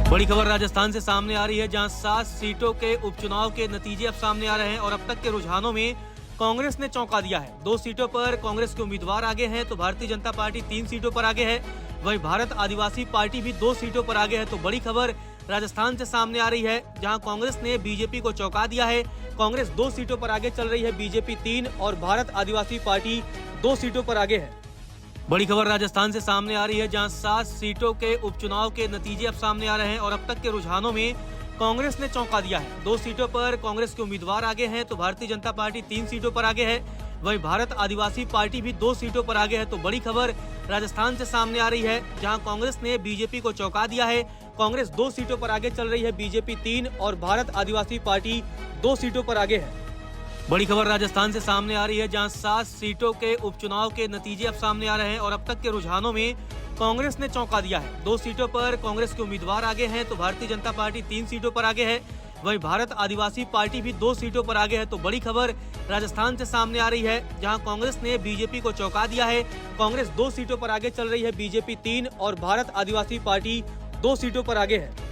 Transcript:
बड़ी खबर राजस्थान से सामने आ रही है, जहां 7 सीटों के उपचुनाव के नतीजे अब सामने आ रहे हैं और अब तक के रुझानों में कांग्रेस ने चौंका दिया है। 2 सीटों पर कांग्रेस के उम्मीदवार आगे हैं तो भारतीय जनता पार्टी 3 सीटों पर आगे है। वहीं भारत आदिवासी पार्टी भी 2 सीटों पर आगे है। तो बड़ी खबर राजस्थान से सामने आ रही है, जहां कांग्रेस ने बीजेपी को चौंका दिया है। कांग्रेस 2 सीटों पर आगे चल रही है, बीजेपी 3 और भारत आदिवासी पार्टी 2 सीटों पर आगे है। बड़ी खबर राजस्थान से सामने आ रही है, जहां 7 सीटों के उपचुनाव के नतीजे अब सामने आ रहे हैं और अब तक के रुझानों में कांग्रेस ने चौंका दिया है। 2 सीटों पर कांग्रेस के उम्मीदवार आगे हैं तो भारतीय जनता पार्टी 3 सीटों पर आगे है। वहीं भारत आदिवासी पार्टी भी 2 सीटों पर आगे है। तो बड़ी खबर राजस्थान से सामने आ रही है, जहां कांग्रेस ने बीजेपी को चौंका दिया है। कांग्रेस 2 सीटों पर आगे चल रही है, बीजेपी 3 और भारत आदिवासी पार्टी 2 सीटों पर आगे है। बड़ी खबर राजस्थान से सामने आ रही है, जहां 7 सीटों के उपचुनाव के नतीजे अब सामने आ रहे हैं और अब तक के रुझानों में कांग्रेस ने चौंका दिया है। 2 सीटों पर कांग्रेस के उम्मीदवार आगे हैं तो भारतीय जनता पार्टी 3 सीटों पर आगे है। वहीं भारत आदिवासी पार्टी भी 2 सीटों पर आगे है। तो बड़ी खबर राजस्थान से सामने आ रही है, जहां कांग्रेस ने बीजेपी को चौंका दिया है। कांग्रेस 2 सीटों पर आगे चल रही है, बीजेपी 3 और भारत आदिवासी पार्टी 2 सीटों पर आगे है।